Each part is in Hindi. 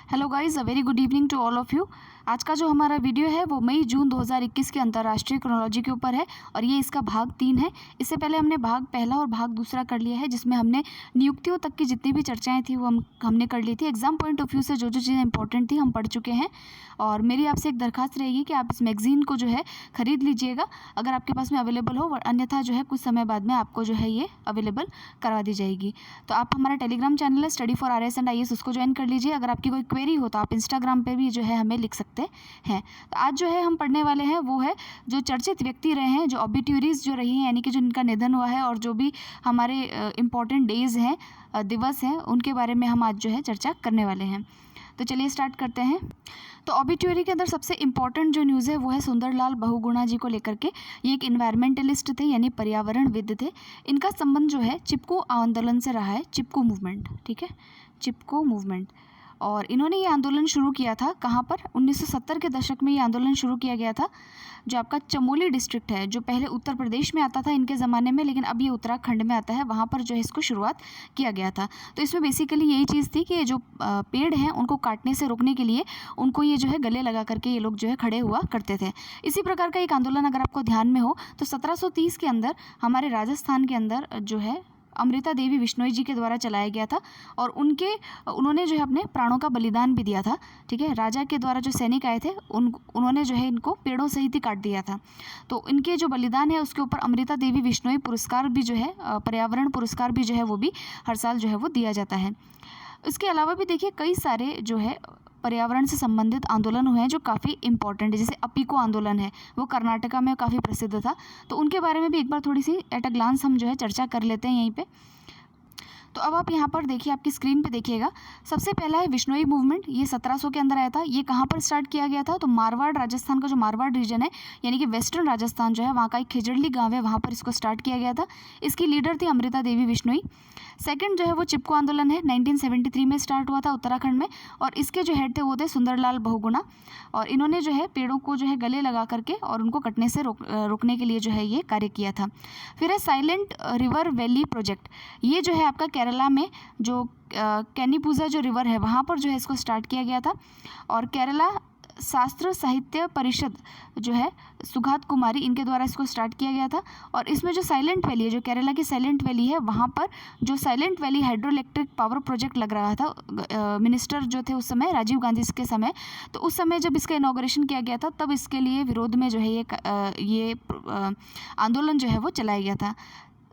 Hello guys, a very good evening to all of you. आज का जो हमारा वीडियो है वो मई जून 2021 के अंतर्राष्ट्रीय क्रोनोलॉजी के ऊपर है और ये इसका भाग 3 है। इससे पहले हमने भाग पहला और भाग दूसरा कर लिया है, जिसमें हमने नियुक्तियों तक की जितनी भी चर्चाएं थी वो हमने कर ली थी। एग्जाम पॉइंट ऑफ व्यू से जो जो चीज़ें इंपॉर्टेंट थी हम पढ़ चुके हैं। और मेरी आपसे एक दरखास्त रहेगी कि आप इस मैगजीन को जो है ख़रीद लीजिएगा अगर आपके पास में अवेलेबल हो, अन्यथा जो है कुछ समय बाद में आपको जो है ये अवेलेबल करवा दी जाएगी। तो आप हमारा टेलीग्राम चैनल है study for RS and IAS, उसको ज्वाइन कर लीजिए। अगर आपकी कोई क्वेरी हो तो आप इंस्टाग्राम पे भी जो है हमें लिख सकते हैं। तो आज जो है हम पढ़ने वाले हैं वो है जो चर्चित व्यक्ति रहे हैं, जो ऑबिट्यूरीज जो रही हैं, यानी कि जो इनका निधन हुआ है और जो भी हमारे इम्पोर्टेंट डेज़ हैं, दिवस हैं, उनके बारे में हम आज जो है चर्चा करने वाले हैं। तो चलिए स्टार्ट करते हैं। तो ऑबिट्यूरी के अंदर सबसे इम्पॉर्टेंट जो न्यूज़ है वो है सुंदरलाल बहुगुणा जी को लेकर के। ये एक इन्वायरमेंटलिस्ट थे, यानी पर्यावरणविद थे। इनका संबंध जो है चिपको आंदोलन से रहा है, चिपको मूवमेंट, ठीक है, चिपको मूवमेंट। और इन्होंने ये आंदोलन शुरू किया था कहाँ पर? 1970 के दशक में ये आंदोलन शुरू किया गया था। जो आपका चमोली डिस्ट्रिक्ट है, जो पहले उत्तर प्रदेश में आता था इनके ज़माने में, लेकिन अब ये उत्तराखंड में आता है, वहाँ पर जो है इसको शुरुआत किया गया था। तो इसमें बेसिकली यही चीज़ थी कि जो पेड़ हैं उनको काटने से रोकने के लिए उनको ये जो है गले लगा करके ये लोग जो है खड़े हुआ करते थे। इसी प्रकार का एक आंदोलन अगर आपको ध्यान में हो तो 1730 के अंदर हमारे राजस्थान के अंदर जो है अमृता देवी बिश्नोई जी के द्वारा चलाया गया था। और उन्होंने जो है अपने प्राणों का बलिदान भी दिया था, ठीक है। राजा के द्वारा जो सैनिक आए थे उन्होंने जो है इनको पेड़ों सहित ही काट दिया था। तो इनके जो बलिदान है उसके ऊपर अमृता देवी बिश्नोई पुरस्कार भी जो है, पर्यावरण पुरस्कार भी जो है वो भी हर साल जो है वो दिया जाता है। इसके अलावा भी देखिए कई सारे जो है पर्यावरण से संबंधित आंदोलन हुए हैं जो काफ़ी इंपॉर्टेंट है। जैसे अपीको आंदोलन है, वो कर्नाटका में काफ़ी प्रसिद्ध था। तो उनके बारे में भी एक बार थोड़ी सी एट अ ग्लांस हम जो है चर्चा कर लेते हैं यहीं पे। तो अब आप यहाँ पर देखिए, आपकी स्क्रीन पे देखिएगा। सबसे पहला है बिश्नोई मूवमेंट। ये 1700 के अंदर आया था। ये कहाँ पर स्टार्ट किया गया था? तो मारवाड़, राजस्थान का जो मारवाड़ रीजन है, यानी कि वेस्टर्न राजस्थान जो है, वहाँ का एक खिजड़ली गांव है, वहाँ पर इसको स्टार्ट किया गया था। इसकी लीडर थी अमृता देवी बिश्नोई। सेकंड जो है वो चिपको आंदोलन है, 1973 में स्टार्ट हुआ था उत्तराखंड में, और इसके जो हेड थे वो थे सुंदरलाल बहुगुणा। और इन्होंने जो है पेड़ों को जो है गले लगा करके और उनको कटने से रोकने के लिए जो है ये कार्य किया था। फिर है साइलेंट रिवर वैली प्रोजेक्ट। ये जो है आपका केरला में जो कैनीपूजा जो रिवर है वहाँ पर जो है इसको स्टार्ट किया गया था। और केरला शास्त्र साहित्य परिषद जो है सुघात कुमारी, इनके द्वारा इसको स्टार्ट किया गया था। और इसमें जो साइलेंट वैली है, जो केरला की साइलेंट वैली है, वहाँ पर जो silent valley hydro electric power project लग रहा था, मिनिस्टर जो थे उस समय राजीव गांधी के समय, तो उस समय जब इसका इनॉग्रेशन किया गया था तब इसके लिए विरोध में जो है ये आंदोलन जो है वो चलाया गया था।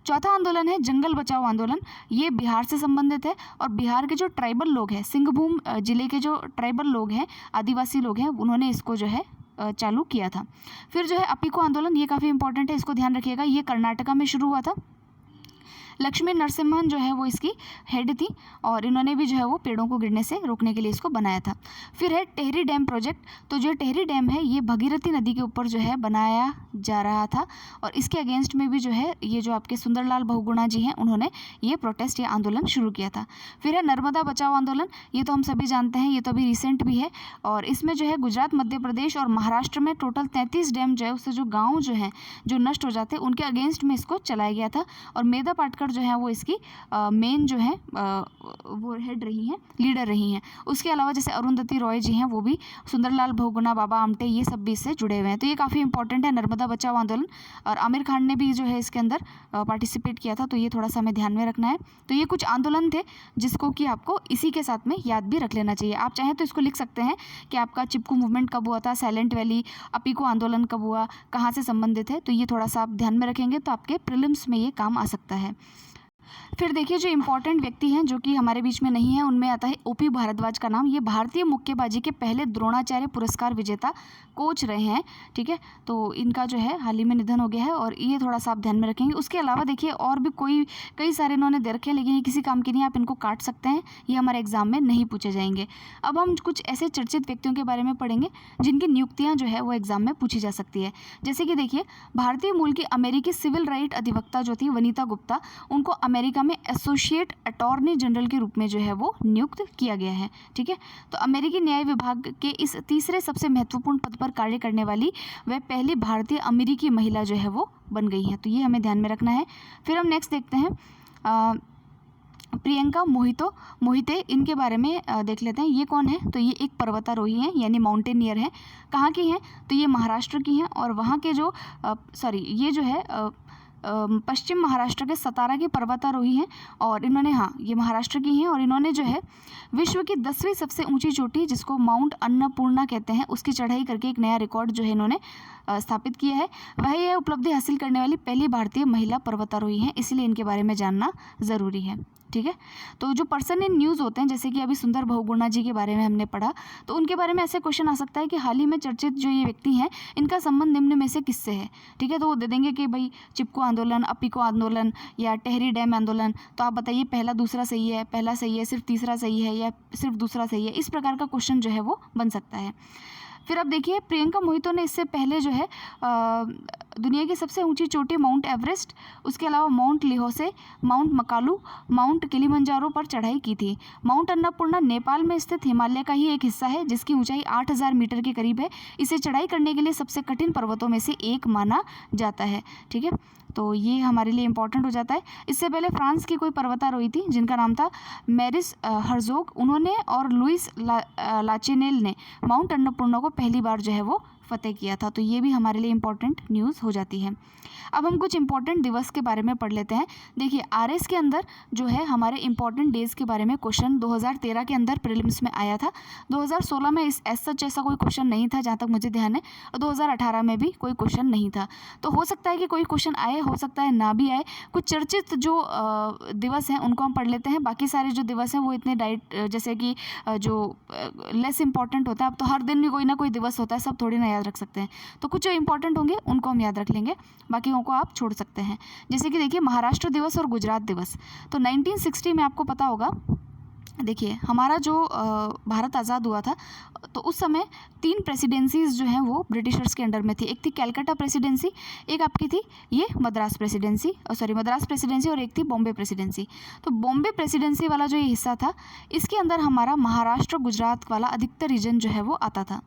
चौथा आंदोलन है जंगल बचाओ आंदोलन। ये बिहार से संबंधित है और बिहार के जो ट्राइबल लोग हैं, सिंहभूम जिले के जो ट्राइबल लोग हैं, आदिवासी लोग हैं, उन्होंने इसको जो है चालू किया था। फिर जो है अपीको आंदोलन, ये काफ़ी इंपॉर्टेंट है, इसको ध्यान रखिएगा। ये कर्नाटका में शुरू हुआ था। लक्ष्मी नरसिम्हन जो है वो इसकी हेड थी और इन्होंने भी जो है वो पेड़ों को गिरने से रोकने के लिए इसको बनाया था। फिर है टेहरी डैम प्रोजेक्ट। तो जो टेहरी डैम है ये भगीरथी नदी के ऊपर जो है बनाया जा रहा था और इसके अगेंस्ट में भी जो है ये जो आपके सुंदरलाल बहुगुणा जी हैं उन्होंने ये प्रोटेस्ट या आंदोलन शुरू किया था। फिर है नर्मदा बचाओ आंदोलन। ये तो हम सभी जानते हैं, ये तो अभी रिसेंट भी है और इसमें जो है गुजरात, मध्य प्रदेश और महाराष्ट्र में टोटल 33 डैम जो है उससे जो गाँव जो हैं जो नष्ट हो जाते हैं उनके अगेंस्ट में इसको चलाया गया था। और मेधा पाटकर जो है वो इसकी मेन जो है वो हेड रही हैं, लीडर रही हैं। उसके अलावा जैसे अरुंधति रॉय जी हैं वो भी, सुंदरलाल बहुगुणा, बाबा आमटे, ये सब भी इससे जुड़े हुए हैं। तो ये काफ़ी इंपॉर्टेंट है नर्मदा बचाओ आंदोलन। और आमिर खान ने भी जो है इसके अंदर पार्टिसिपेट किया था, तो ये थोड़ा सा हमें ध्यान में रखना है। तो ये कुछ आंदोलन थे जिसको कि आपको इसी के साथ में याद भी रख लेना चाहिए। आप चाहें तो इसको लिख सकते हैं कि आपका चिपको मूवमेंट कब हुआ था, साइलेंट वैली, अपीको आंदोलन कब हुआ, कहाँ से संबंधित है। तो ये थोड़ा सा आप ध्यान में रखेंगे तो आपके प्रीलिम्स में ये काम आ सकता है। फिर देखिए जो इम्पोर्टेंट व्यक्ति हैं जो कि हमारे बीच में नहीं है, उनमें आता है OP भारद्वाज का नाम। ये भारतीय मुक्केबाजी के पहले द्रोणाचार्य पुरस्कार विजेता कोच रहे हैं, ठीक है। तो इनका जो है हाल ही में निधन हो गया है और ये थोड़ा सा आप ध्यान में रखेंगे। उसके अलावा देखिए और भी कई सारे इन्होंने दे रखे हैं, लेकिन ये किसी काम के नहीं, आप इनको काट सकते हैं, ये हमारे एग्जाम में नहीं पूछे जाएंगे। अब हम कुछ ऐसे चर्चित व्यक्तियों के बारे में पढ़ेंगे जिनकी नियुक्तियाँ जो है वो एग्जाम में पूछी जा सकती है। जैसे कि देखिए भारतीय मूल की अमेरिकी सिविल राइट अधिवक्ता जो थी वनीता गुप्ता, उनको अमेरिका में एसोसिएट अटॉर्नी जनरल के रूप में जो है वो नियुक्त किया गया है, ठीक है। तो अमेरिकी न्याय विभाग के इस तीसरे सबसे महत्वपूर्ण पद पर कार्य करने वाली वह पहली भारतीय अमेरिकी महिला जो है वो बन गई है। तो ये हमें ध्यान में रखना है। फिर हम नेक्स्ट देखते हैं प्रियंका मोहिते इनके बारे में देख लेते हैं। ये कौन है? तो ये एक पर्वतारोही हैं, यानी माउंटेनियर हैं। कहाँ की हैं? तो ये महाराष्ट्र की हैं और वहाँ के जो ये जो है पश्चिम महाराष्ट्र के सतारा की पर्वतारोही हैं और इन्होंने, हाँ, ये महाराष्ट्र की हैं और इन्होंने जो है विश्व की 10वीं सबसे ऊंची चोटी, जिसको माउंट अन्नपूर्णा कहते हैं, उसकी चढ़ाई करके एक नया रिकॉर्ड जो है इन्होंने स्थापित किया है। वह यह उपलब्धि हासिल करने वाली पहली भारतीय महिला पर्वतारोही हैं, इसलिए इनके बारे में जानना ज़रूरी है। ठीक है, तो जो पर्सन इन न्यूज़ होते हैं, जैसे कि अभी सुंदर बहुगुणा जी के बारे में हमने पढ़ा, तो उनके बारे में ऐसे क्वेश्चन आ सकता है कि हाल ही में चर्चित जो ये व्यक्ति हैं, इनका संबंध निम्न में से किससे है। ठीक है, तो वो दे देंगे कि भाई चिपको आंदोलन, अपिको आंदोलन या टेहरी डैम आंदोलन। तो आप बताइए पहला दूसरा सही है, पहला सही है, सिर्फ तीसरा सही है या सिर्फ दूसरा सही है। इस प्रकार का क्वेश्चन जो है वो बन सकता है। फिर अब देखिए, प्रियंका मोहितो ने इससे पहले जो है दुनिया की सबसे ऊंची चोटी माउंट एवरेस्ट, उसके अलावा Mount Lhotse, Mount Makalu, Mount Kilimanjaro पर चढ़ाई की थी। माउंट अन्नपूर्णा नेपाल में स्थित हिमालय का ही एक हिस्सा है, जिसकी ऊंचाई 8000 मीटर के करीब है। इसे चढ़ाई करने के लिए सबसे कठिन पर्वतों में से एक माना जाता है। ठीक है, तो ये हमारे लिए इंपॉर्टेंट हो जाता है। इससे पहले फ्रांस की कोई पर्वतारोही थी जिनका नाम था मैरिस हर्जोग, उन्होंने और लुइस लाचेनेल ने माउंट अन्नपूर्णा को पहली बार जो है वो फतेह किया था। तो ये भी हमारे लिए इंपॉर्टेंट न्यूज़ हो जाती है। अब हम कुछ इंपॉर्टेंट दिवस के बारे में पढ़ लेते हैं। देखिए, आरएस के अंदर जो है हमारे इंपॉर्टेंट डेज़ के बारे में क्वेश्चन 2013 के अंदर प्रीलिम्स में आया था। 2016 में सच ऐसा कोई क्वेश्चन नहीं था जहाँ तक मुझे ध्यान है, और 2018 में भी कोई क्वेश्चन नहीं था। तो हो सकता है कि कोई क्वेश्चन आए, हो सकता है ना भी आए। कुछ चर्चित जो दिवस हैं उनको हम पढ़ लेते हैं। बाकी सारे जो दिवस हैं वो इतने जैसे कि जो लेस इंपॉर्टेंट होता है, अब तो हर दिन भी कोई ना कोई दिवस होता है, सब थोड़ी ना याद रख सकते हैं। तो कुछ जो इंपॉर्टेंट होंगे उनको हम याद रख लेंगे, बाकियों को आप छोड़ सकते हैं। जैसे कि देखिए, महाराष्ट्र दिवस और गुजरात दिवस। तो 1960 में आपको पता होगा, देखिए हमारा जो भारत आज़ाद हुआ था, तो उस समय 3 प्रेसिडेंसीज जो हैं वो ब्रिटिशर्स के अंडर में थी। एक थी कैलकाटा प्रेसिडेंसी, एक आपकी थी ये मद्रास प्रेसिडेंसी और एक थी बॉम्बे प्रेसिडेंसी। तो बॉम्बे प्रेसिडेंसी वाला जो ये हिस्सा था, इसके अंदर हमारा महाराष्ट्र गुजरात वाला अधिकतर रीजन जो है वो आता था।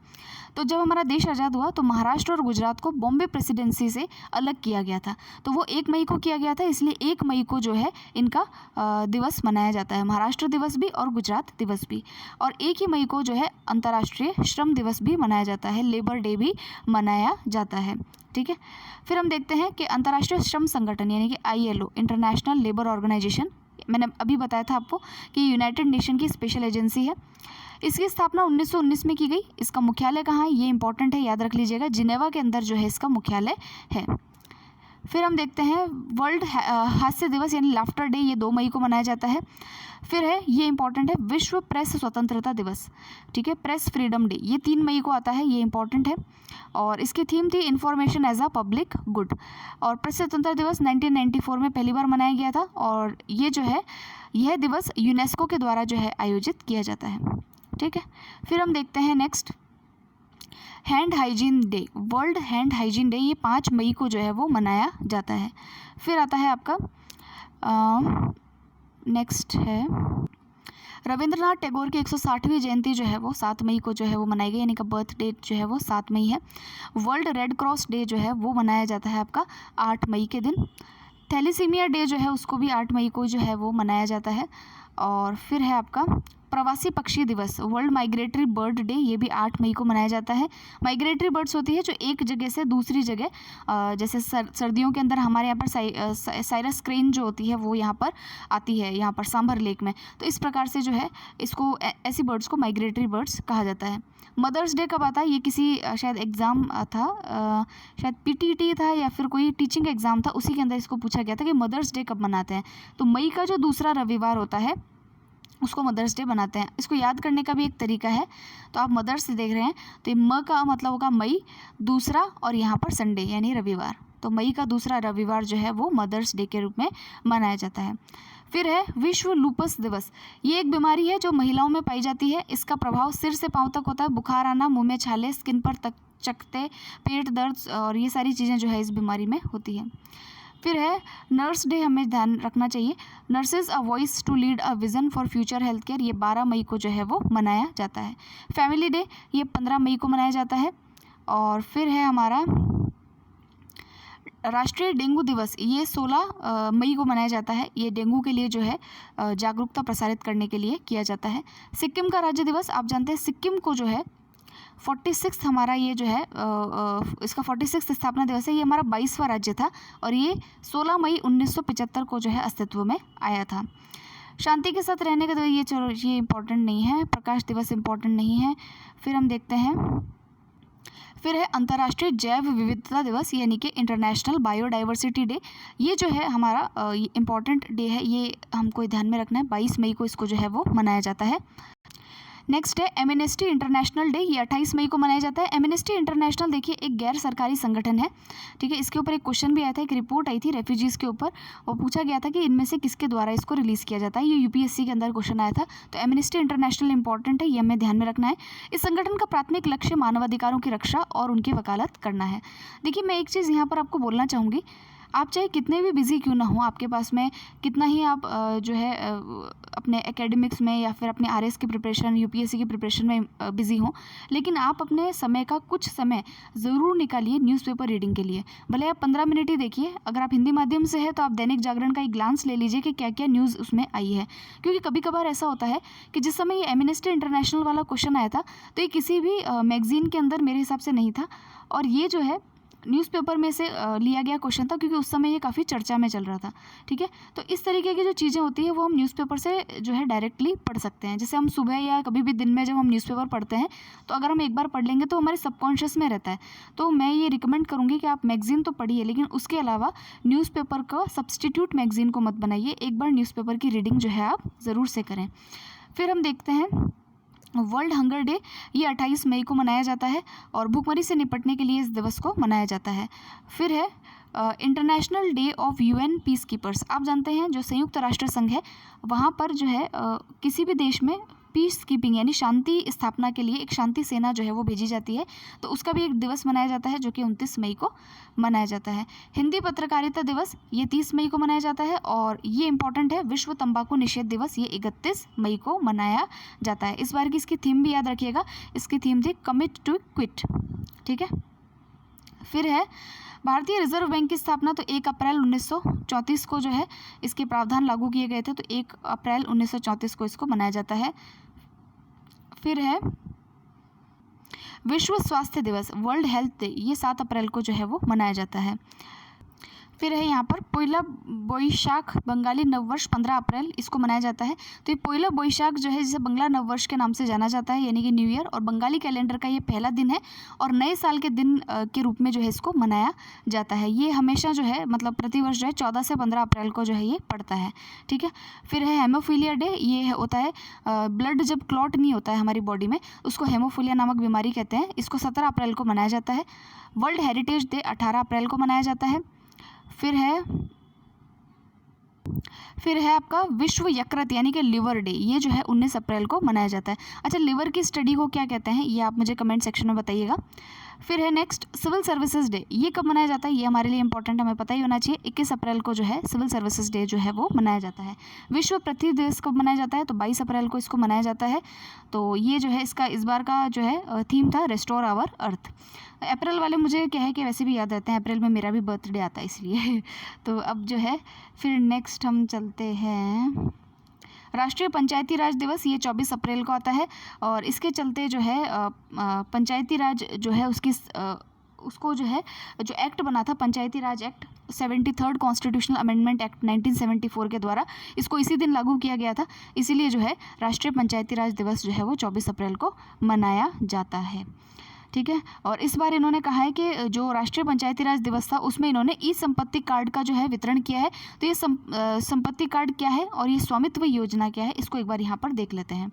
तो जब हमारा देश आज़ाद हुआ तो महाराष्ट्र और गुजरात को बॉम्बे प्रेसिडेंसी से अलग किया गया था। तो वो 1 मई को किया गया था, इसलिए 1 मई को जो है इनका दिवस मनाया जाता है, महाराष्ट्र दिवस भी और गुजरात दिवस भी। और 1 ही मई को जो है अंतर्राष्ट्रीय श्रम दिवस भी मनाया जाता है, लेबर डे भी मनाया जाता है। ठीक है, फिर हम देखते हैं कि अंतर्राष्ट्रीय श्रम संगठन यानी कि ILO, इंटरनेशनल लेबर ऑर्गेनाइजेशन, मैंने अभी बताया था आपको कि यूनाइटेड नेशन की स्पेशल एजेंसी है। इसकी स्थापना 1919 में की गई। इसका मुख्यालय कहाँ है, ये इंपॉर्टेंट है, याद रख लीजिएगा, जिनेवा के अंदर जो है इसका मुख्यालय है। फिर हम देखते हैं वर्ल्ड हास्य दिवस यानी लाफ्टर डे, ये 2 मई को मनाया जाता है। फिर है, ये इंपॉर्टेंट है, विश्व प्रेस स्वतंत्रता दिवस। ठीक है, प्रेस फ्रीडम डे, ये 3 मई को आता है, ये इंपॉर्टेंट है। और इसकी थीम थी information as a public good. और प्रेस स्वतंत्रता दिवस 1994 में पहली बार मनाया गया था, और ये जो है यह दिवस यूनेस्को के द्वारा जो है आयोजित किया जाता है। ठीक है, फिर हम देखते हैं next hand hygiene day, world hand hygiene day, ये 5 मई को जो है वो मनाया जाता है। फिर आता है आपका नेक्स्ट है रविंद्रनाथ टैगोर की 160वीं जयंती जो है वो 7 मई को जो है वो मनाई गई, यानी कि बर्थ डेट जो है वो 7 मई है। वर्ल्ड रेड क्रॉस डे जो है वो मनाया जाता है आपका 8 मई के दिन। थैलीसीमिया डे जो है उसको भी 8 मई को जो है वो मनाया जाता है। और फिर है आपका प्रवासी पक्षी दिवस, वर्ल्ड माइग्रेटरी बर्ड डे, ये भी 8 मई को मनाया जाता है। माइग्रेटरी बर्ड्स होती है जो एक जगह से दूसरी जगह, जैसे सर्दियों के अंदर हमारे यहाँ पर साइरस क्रेन जो होती है वो यहाँ पर आती है, यहाँ पर सांभर लेक में। तो इस प्रकार से जो है इसको ऐसी बर्ड्स को माइग्रेटरी बर्ड्स कहा जाता है। मदर्स डे कब आता है, ये किसी शायद एग्ज़ाम था, शायद PTT था या फिर कोई टीचिंग एग्ज़ाम था, उसी के अंदर इसको पूछा गया था कि मदर्स डे कब मनाते हैं। तो मई का जो दूसरा रविवार होता है उसको मदर्स डे बनाते हैं। इसको याद करने का भी एक तरीका है। तो आप मदर्स से देख रहे हैं, तो ये म का मतलब होगा मई, दूसरा, और यहाँ पर संडे यानी रविवार। तो मई का दूसरा रविवार जो है वो मदर्स डे के रूप में मनाया जाता है। फिर है विश्व लूपस दिवस, ये एक बीमारी है जो महिलाओं में पाई जाती है। इसका प्रभाव सिर से पांव तक होता है, बुखार आना, मुंह में छाले, स्किन पर चकते, पेट दर्द, और ये सारी चीज़ें जो है इस बीमारी में होती है। फिर है नर्स डे, हमें ध्यान रखना चाहिए, nurses a voice to lead a vision for future health care, ये 12 मई को जो है वो मनाया जाता है। फैमिली डे, ये 15 मई को मनाया जाता है। और फिर है हमारा राष्ट्रीय डेंगू दिवस ये 16 मई को मनाया जाता है। ये डेंगू के लिए जो है जागरूकता प्रसारित करने के लिए किया जाता है। सिक्किम का राज्य दिवस, आप जानते हैं सिक्किम को जो है 46 हमारा ये जो है इसका 46 स्थापना दिवस है। ये हमारा 22वां राज्य था और ये 16 मई 1975 को जो है अस्तित्व में आया था। शांति के साथ रहने का दिवस, ये चलो ये इम्पोर्टेंट नहीं है। प्रकाश दिवस इम्पोर्टेंट नहीं है। फिर हम देखते हैं, फिर है अंतर्राष्ट्रीय जैव विविधता दिवस यानी कि इंटरनेशनल बायोडाइवर्सिटी डे। ये जो है हमारा इम्पॉर्टेंट डे है, ये हमको ध्यान में रखना है। 22 मई को इसको जो है वो मनाया जाता है। नेक्स्ट है एमनेस्टी इंटरनेशनल डे, ये 28 मई को मनाया जाता है। एमनेस्टी इंटरनेशनल देखिए एक गैर सरकारी संगठन है, ठीक है। इसके ऊपर एक क्वेश्चन भी आया था, एक रिपोर्ट आई थी रेफ्यूजीज़ के ऊपर, वो पूछा गया था कि इनमें से किसके द्वारा इसको रिलीज़ किया जाता है। ये यूपीएससी के अंदर क्वेश्चन आया था। तो एमनेस्टी इंटरनेशनल इंपॉर्टेंट है, ये हमें ध्यान में रखना है। इस संगठन का प्राथमिक लक्ष्य मानवाधिकारों की रक्षा और उनकी वकालत करना है। देखिए मैं एक चीज़ यहाँ पर आपको बोलना चाहूँगी, आप चाहे कितने भी बिजी क्यों ना हो, आपके पास में कितना ही आप जो है अपने एकेडमिक्स में या फिर अपने आरएस की प्रिपरेशन, यूपीएससी की प्रिपरेशन में बिजी हो, लेकिन आप अपने समय का कुछ समय ज़रूर निकालिए न्यूज़पेपर रीडिंग के लिए। भले आप 15 मिनट ही देखिए। अगर आप हिंदी माध्यम से है तो आप दैनिक जागरण का एक ग्लांस ले लीजिए कि क्या क्या न्यूज़ उसमें आई है, क्योंकि कभी कभार ऐसा होता है कि जिस समय ये एमनेस्टी इंटरनेशनल वाला क्वेश्चन आया था तो ये किसी भी मैगजीन के अंदर मेरे हिसाब से नहीं था, और ये जो है न्यूज़पेपर में से लिया गया क्वेश्चन था, क्योंकि उस समय ये काफ़ी चर्चा में चल रहा था, ठीक है। तो इस तरीके की जो चीज़ें होती है वो हम न्यूज़पेपर से जो है डायरेक्टली पढ़ सकते हैं। जैसे हम सुबह या कभी भी दिन में जब हम न्यूज़पेपर पढ़ते हैं तो अगर हम एक बार पढ़ लेंगे तो हमारे सबकॉन्शियस में रहता है। तो मैं ये रिकमेंड करूँगी कि आप मैगज़ीन तो पढ़िए, लेकिन उसके अलावा न्यूज़पेपर का सब्सटीट्यूट मैगज़ीन को मत बनाइए। एक बार न्यूज़पेपर की रीडिंग जो है आप ज़रूर से करें। फिर हम देखते हैं वर्ल्ड हंगर डे, ये 28 मई को मनाया जाता है और भूखमरी से निपटने के लिए इस दिवस को मनाया जाता है। फिर है international day of UN peace keepers. आप जानते हैं जो संयुक्त राष्ट्र संघ है वहाँ पर जो है किसी भी देश में पीस कीपिंग यानी शांति स्थापना के लिए एक शांति सेना जो है वो भेजी जाती है, तो उसका भी एक दिवस मनाया जाता है जो कि 29 मई को मनाया जाता है। हिंदी पत्रकारिता दिवस ये 30 मई को मनाया जाता है और ये इंपॉर्टेंट है। विश्व तंबाकू निषेध दिवस ये 31 मई को मनाया जाता है। इस बार की इसकी थीम भी याद रखिएगा, इसकी थीम थी कमिट टू क्विट, ठीक है। फिर है भारतीय रिजर्व बैंक की स्थापना, तो 1 अप्रैल 1934 को जो है इसके प्रावधान लागू किए गए थे, तो 1 अप्रैल 1934 को इसको मनाया जाता है। फिर है विश्व स्वास्थ्य दिवस वर्ल्ड हेल्थ डे, ये 7 अप्रैल को जो है वो मनाया जाता है। फिर है यहाँ पर पोइला बोईशाख बंगाली नववर्ष 15 अप्रैल इसको मनाया जाता है। तो ये पोइला बोईशाख जो है जिसे बंगला नववर्ष के नाम से जाना जाता है यानी कि न्यू ईयर, और बंगाली कैलेंडर का ये पहला दिन है और नए साल के दिन के रूप में जो है इसको मनाया जाता है। ये हमेशा जो है मतलब प्रतिवर्ष जो है 14 से 15 अप्रैल को जो है ये पड़ता है, ठीक है। फिर है हेमोफीलिया डे, ये होता है ब्लड जब क्लॉट नहीं होता है हमारी बॉडी में उसको हेमोफीलिया नामक बीमारी कहते हैं। इसको 17 अप्रैल को मनाया जाता है। वर्ल्ड हेरिटेज डे 18 अप्रैल को मनाया जाता है। फिर है आपका विश्व यकृत यानी कि लिवर डे, ये जो है 19 अप्रैल को मनाया जाता है। अच्छा, लिवर की स्टडी को क्या कहते हैं ये आप मुझे कमेंट सेक्शन में बताइएगा। फिर है नेक्स्ट सिविल सर्विसेज डे, ये कब मनाया जाता है ये हमारे लिए इंपॉर्टेंट हमें पता ही होना चाहिए। 21 अप्रैल को जो है सिविल सर्विसेज डे जो है वो मनाया जाता है। विश्व पृथ्वी दिवस कब मनाया जाता है, तो 22 अप्रैल को इसको मनाया जाता है। तो ये जो है इसका इस बार का जो है थीम था रेस्टोर आवर अर्थ। अप्रैल वाले मुझे क्या है कि वैसे भी याद रहते हैं, अप्रैल में मेरा भी बर्थडे आता है इसलिए तो अब जो है फिर नेक्स्ट हम चलते हैं राष्ट्रीय पंचायती राज दिवस, ये 24 अप्रैल को आता है और इसके चलते जो है पंचायती राज जो है उसको जो है जो एक्ट बना था Panchayati Raj act 73rd constitutional amendment act 1974 के द्वारा इसको इसी दिन लागू किया गया था, इसीलिए जो है राष्ट्रीय पंचायती राज दिवस जो है वो 24 अप्रैल को मनाया जाता है, ठीक है। और इस बार इन्होंने कहा है कि जो राष्ट्रीय पंचायती राज दिवस था उसमें इन्होंने ई संपत्ति कार्ड का जो है वितरण किया है। तो ये संपत्ति कार्ड क्या है और ये स्वामित्व योजना क्या है इसको एक बार यहाँ पर देख लेते हैं।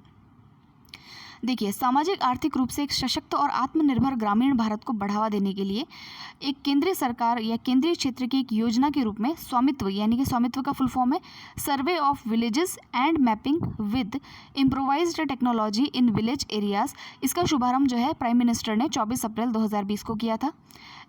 देखिए, सामाजिक आर्थिक रूप से एक सशक्त और आत्मनिर्भर ग्रामीण भारत को बढ़ावा देने के लिए एक केंद्रीय सरकार या केंद्रीय क्षेत्र की एक योजना के रूप में स्वामित्व यानी कि स्वामित्व का फुल फॉर्म है survey of villages and mapping with improvised technology in village areas, इसका शुभारंभ जो है प्राइम मिनिस्टर ने 24 अप्रैल 2020 को किया था।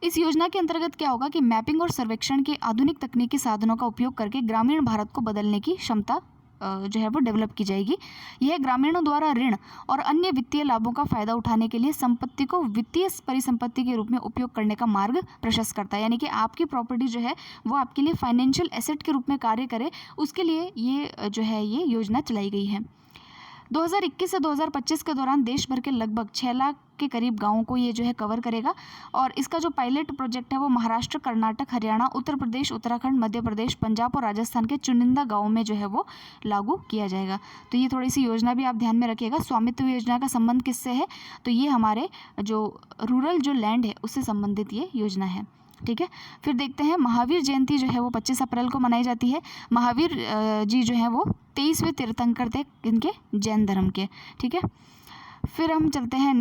इस योजना के अंतर्गत क्या होगा कि मैपिंग और सर्वेक्षण के आधुनिक तकनीकी साधनों का उपयोग करके ग्रामीण भारत को बदलने की क्षमता जो है वो डेवलप की जाएगी। यह ग्रामीणों द्वारा ऋण और अन्य वित्तीय लाभों का फायदा उठाने के लिए संपत्ति को वित्तीय परिसंपत्ति के रूप में उपयोग करने का मार्ग प्रशस्त करता है। यानी कि आपकी प्रॉपर्टी जो है वो आपके लिए फाइनेंशियल एसेट के रूप में कार्य करे, उसके लिए ये जो है ये योजना चलाई गई है। 2021 से 2025 के दौरान देश भर के लगभग 6 लाख के करीब गांवों को ये जो है कवर करेगा। और इसका जो पायलट प्रोजेक्ट है वो महाराष्ट्र, कर्नाटक, हरियाणा, उत्तर प्रदेश, उत्तराखंड, मध्य प्रदेश, पंजाब और राजस्थान के चुनिंदा गांवों में जो है वो लागू किया जाएगा। तो ये थोड़ी सी योजना भी आप ध्यान में रखिएगा। स्वामित्व योजना का संबंध किससे है? तो ये हमारे जो रूरल जो लैंड है उससे संबंधित ये योजना है। ठीक है, फिर देखते हैं महावीर जयंती जो है वो 25 अप्रैल को मनाई जाती है। महावीर जी जो है वो 23वें तीर्थंकर थे इनके जैन धर्म के। ठीक है, फिर हम चलते हैं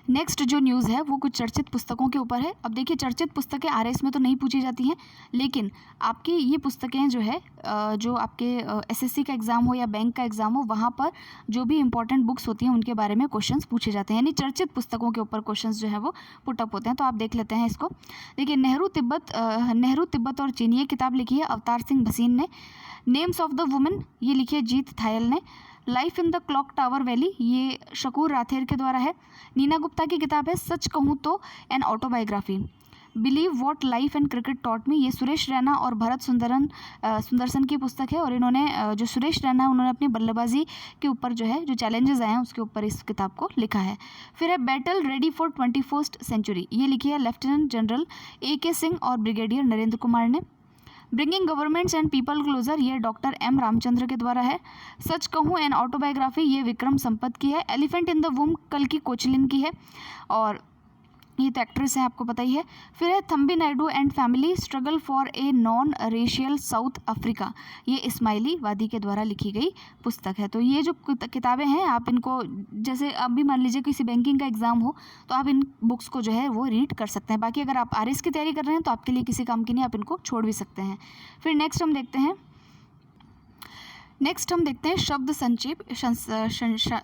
नेक्स्ट जो न्यूज़ है वो कुछ चर्चित पुस्तकों के ऊपर है। अब देखिए, चर्चित पुस्तकें आरएस में तो नहीं पूछी जाती हैं, लेकिन आपकी ये पुस्तकें जो है जो आपके एसएससी का एग्ज़ाम हो या बैंक का एग्ज़ाम हो, वहाँ पर जो भी इंपॉर्टेंट बुक्स होती हैं उनके बारे में क्वेश्चंस पूछे जाते हैं। यानी चर्चित पुस्तकों के ऊपर क्वेश्चंस जो है वो पुटअप होते हैं। तो आप देख लेते हैं इसको। देखिए, नेहरू तिब्बत और चीन, ये किताब लिखी है अवतार सिंह भसीन ने। नेम्स ऑफ द वुमेन, ये लिखी है जीत थायल ने। Life in the clock tower valley, ये शकूर राथेर के द्वारा है। नीना गुप्ता की किताब है सच कहूँ तो an autobiography. Believe what life and cricket taught me, ये सुरेश रैना और भरत सुंदरसन की पुस्तक है। और इन्होंने जो सुरेश रैना है उन्होंने अपनी बल्लेबाजी के ऊपर जो है जो चैलेंजेस आए हैं उसके ऊपर इस किताब को लिखा है। फिर है battle ready for 21st century, ये लिखी है लेफ्टिनेंट जनरल AK सिंह और ब्रिगेडियर नरेंद्र कुमार ने। Bringing governments and people closer, ये डॉक्टर M रामचंद्र के द्वारा है। सच कहूँ एन ऑटोबायोग्राफी, ये विक्रम संपत की है। एलिफेंट इन द वूम कल्कि कोचलिन की है, और ये तो एक्ट्रेस हैं, आपको पता ही है। फिर है Thambi Naidu and family, struggle for a non racial south Africa, ये इस्माइली वादी के द्वारा लिखी गई पुस्तक है। तो ये जो किताबें हैं आप इनको, जैसे अभी मान लीजिए किसी बैंकिंग का एग्ज़ाम हो तो आप इन बुक्स को जो है वो रीड कर सकते हैं। बाकी अगर आप आरएस की तैयारी कर रहे हैं तो आपके लिए किसी काम की नहीं, आप इनको छोड़ भी सकते हैं। फिर नेक्स्ट हम देखते हैं शब्द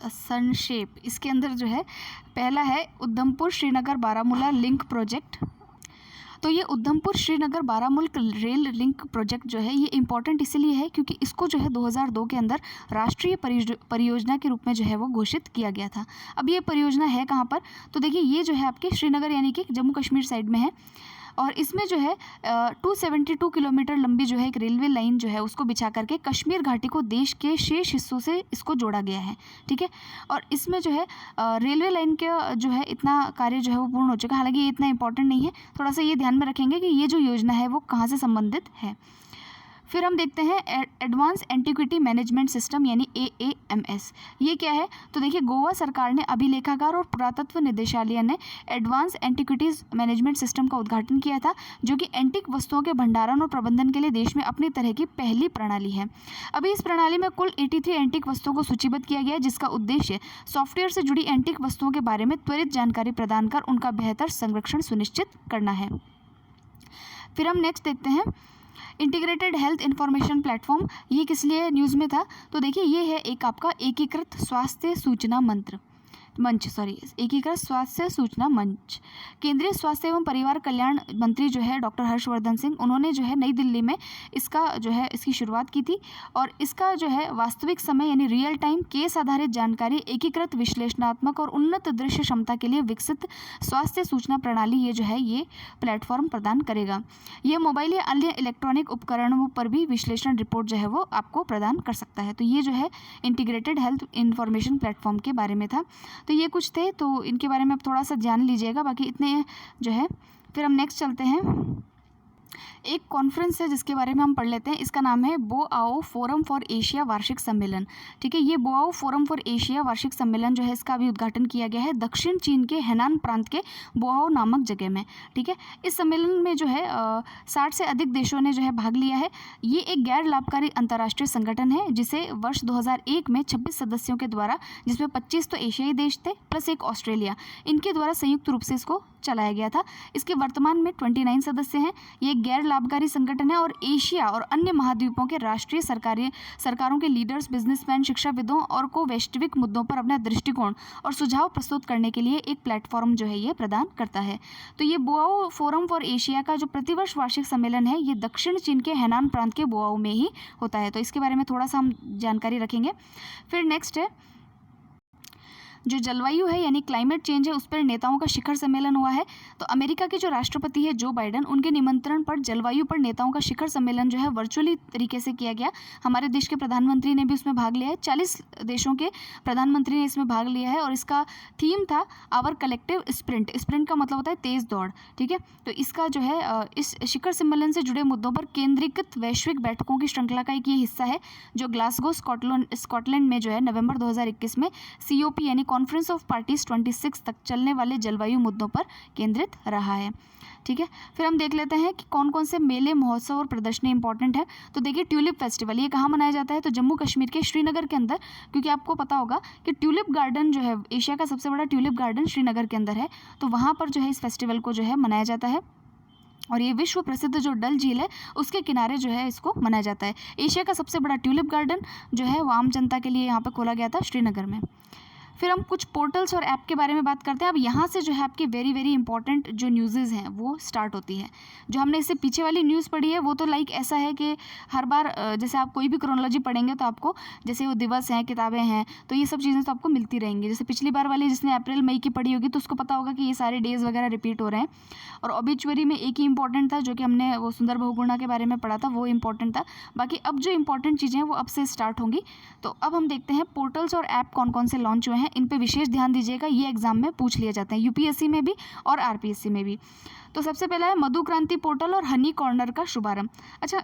संक्षेप। इसके अंदर जो है पहला है उधमपुर श्रीनगर बारामूला लिंक प्रोजेक्ट। तो ये Udhampur Srinagar Baramulla rail link project जो है ये इंपॉर्टेंट इसीलिए है क्योंकि इसको जो है 2002 के अंदर राष्ट्रीय परियोजना के रूप में जो है वो घोषित किया गया था। अब ये परियोजना है कहाँ पर? तो देखिए, ये जो है आपके श्रीनगर यानी कि जम्मू कश्मीर साइड में है, और इसमें जो है 272 किलोमीटर लंबी जो है एक रेलवे लाइन जो है उसको बिछा करके कश्मीर घाटी को देश के शेष हिस्सों से इसको जोड़ा गया है। ठीक है, और इसमें जो है रेलवे लाइन का जो है इतना कार्य जो है वो पूर्ण हो चुका है। हालांकि ये इतना इंपॉर्टेंट नहीं है, थोड़ा सा ये ध्यान में रखेंगे कि ये जो योजना है वो कहाँ से संबंधित है। फिर हम देखते हैं एडवांस एंटिक्विटी मैनेजमेंट सिस्टम यानी AAMS, ये क्या है? तो देखिए, गोवा सरकार ने अभिलेखागार और पुरातत्व निदेशालय ने एडवांस एंटिक्विटीज मैनेजमेंट सिस्टम का उद्घाटन किया था, जो कि एंटिक वस्तुओं के भंडारण और प्रबंधन के लिए देश में अपनी तरह की पहली प्रणाली है। अभी इस प्रणाली में कुल 83 एंटिक वस्तुओं को सूचीबद्ध किया गया है, जिसका उद्देश्य सॉफ्टवेयर से जुड़ी एंटिक वस्तुओं के बारे में त्वरित जानकारी प्रदान कर उनका बेहतर संरक्षण सुनिश्चित करना है। फिर हम नेक्स्ट देखते हैं इंटीग्रेटेड हेल्थ इंफॉर्मेशन प्लेटफॉर्म, ये किस लिए न्यूज़ में था? तो देखिए, ये है एक आपका एकीकृत स्वास्थ्य सूचना एकीकृत स्वास्थ्य सूचना मंच। केंद्रीय स्वास्थ्य एवं परिवार कल्याण मंत्री जो है डॉक्टर हर्षवर्धन सिंह, उन्होंने जो है नई दिल्ली में इसका जो है इसकी शुरुआत की थी। और इसका जो है वास्तविक समय यानी रियल टाइम केस आधारित जानकारी, एकीकृत विश्लेषणात्मक और उन्नत दृश्य क्षमता के लिए विकसित स्वास्थ्य सूचना प्रणाली ये जो है ये प्लेटफॉर्म प्रदान करेगा। ये मोबाइल या अन्य इलेक्ट्रॉनिक उपकरणों पर भी विश्लेषण रिपोर्ट जो है वो आपको प्रदान कर सकता है। तो ये जो है इंटीग्रेटेड हेल्थ इंफॉर्मेशन प्लेटफॉर्म के बारे में था। तो ये कुछ थे, तो इनके बारे में आप थोड़ा सा जान लीजिएगा, बाकी इतने जो है। फिर हम नेक्स्ट चलते हैं, एक कॉन्फ्रेंस है जिसके बारे में हम पढ़ लेते हैं। इसका नाम है बोआओ फोरम फॉर एशिया वार्षिक सम्मेलन। ठीक है, ये बोआओ फोरम फॉर एशिया वार्षिक सम्मेलन जो है इसका अभी उद्घाटन किया गया है दक्षिण चीन के हेनान प्रांत के बोआओ नामक जगह में। ठीक है, इस सम्मेलन में जो है 60 से अधिक देशों ने जो है भाग लिया है। ये एक गैर लाभकारी अंतर्राष्ट्रीय संगठन है जिसे वर्ष 2001 में 26 सदस्यों के द्वारा, जिसमें 25 तो एशियाई देश थे प्लस एक ऑस्ट्रेलिया, इनके द्वारा संयुक्त रूप से इसको चलाया गया था। इसके वर्तमान में 29 सदस्य हैं। ये एक गैर लाभकारी संगठन है और एशिया और अन्य महाद्वीपों के राष्ट्रीय सरकारों के लीडर्स, बिजनेसमैन, शिक्षाविदों और को वैश्विक मुद्दों पर अपना दृष्टिकोण और सुझाव प्रस्तुत करने के लिए एक प्लेटफॉर्म जो है ये प्रदान करता है। तो ये बोआओ फोरम फॉर एशिया का जो प्रतिवर्ष वार्षिक सम्मेलन है, ये दक्षिण चीन के हैनान प्रांत के बोआओ में ही होता है। तो इसके बारे में थोड़ा सा हम जानकारी रखेंगे। फिर नेक्स्ट है जो जलवायु है यानी क्लाइमेट चेंज है, उस पर नेताओं का शिखर सम्मेलन हुआ है। तो अमेरिका के जो राष्ट्रपति है जो बाइडन, उनके निमंत्रण पर जलवायु पर नेताओं का शिखर सम्मेलन जो है वर्चुअली तरीके से किया गया। हमारे देश के प्रधानमंत्री ने भी उसमें भाग लिया है। 40 देशों के प्रधानमंत्री ने इसमें भाग लिया है और इसका थीम था आवर कलेक्टिव स्प्रिंट। स्प्रिंट का मतलब होता है तेज दौड़, ठीक है। तो इसका जो है इस शिखर सम्मेलन से जुड़े मुद्दों पर केंद्रीकृत वैश्विक बैठकों की श्रृंखला का एक ये हिस्सा है जो ग्लासगो स्कॉटलैंड में जो है नवंबर 2021 में COP यानी कॉन्फ्रेंस ऑफ पार्टीज 26 तक चलने वाले जलवायु मुद्दों पर केंद्रित रहा है, ठीक है। फिर हम देख लेते हैं कि कौन कौन से मेले, महोत्सव और प्रदर्शनी इंपॉर्टेंट है। तो देखिए ट्यूलिप फेस्टिवल ये कहाँ मनाया जाता है, तो जम्मू कश्मीर के श्रीनगर के अंदर, क्योंकि आपको पता होगा कि ट्यूलिप गार्डन जो है एशिया का सबसे बड़ा ट्यूलिप गार्डन श्रीनगर के अंदर है। तो वहाँ पर जो है इस फेस्टिवल को जो है मनाया जाता है और ये विश्व प्रसिद्ध जो डल झील है उसके किनारे जो है इसको मनाया जाता है। एशिया का सबसे बड़ा ट्यूलिप गार्डन जो है वो आम जनता के लिए यहाँ पर खोला गया था श्रीनगर में। फिर हम कुछ पोर्टल्स और ऐप के बारे में बात करते हैं। अब यहाँ से जो है आपकी वेरी वेरी इंपॉर्टेंट जो न्यूज़ेज़ हैं वो स्टार्ट होती है। जो हमने इससे पीछे वाली न्यूज़ पढ़ी है वो तो लाइक ऐसा है कि हर बार जैसे आप कोई भी क्रोनोलॉजी पढ़ेंगे तो आपको जैसे वो दिवस हैं, किताबें हैं, तो ये सब चीज़ें तो आपको मिलती रहेंगी। जैसे पिछली बार वाली जिसने अप्रैल मई की पढ़ी होगी तो उसको पता होगा कि ये सारे डेज़ वगैरह रिपीट हो रहे हैं। और ऑबिचुअरी में एक ही इंपॉर्टेंट था जो कि हमने वो सुंदर बहुगुणा के बारे में पढ़ा था, वो इंपॉर्टेंट था। बाकी अब जो इंपॉर्टेंट चीज़ें हैं वो अब से स्टार्ट होंगी। तो अब हम देखते हैं पोर्टल्स और ऐप कौन कौन से लॉन्च हुए हैं, इन पर विशेष ध्यान दीजिएगा। ये एग्जाम में पूछ लिए जाते हैं, UPSC में भी और RPSC में भी। तो सबसे पहला है मधु क्रांति पोर्टल और हनी कॉर्नर का शुभारंभ। अच्छा,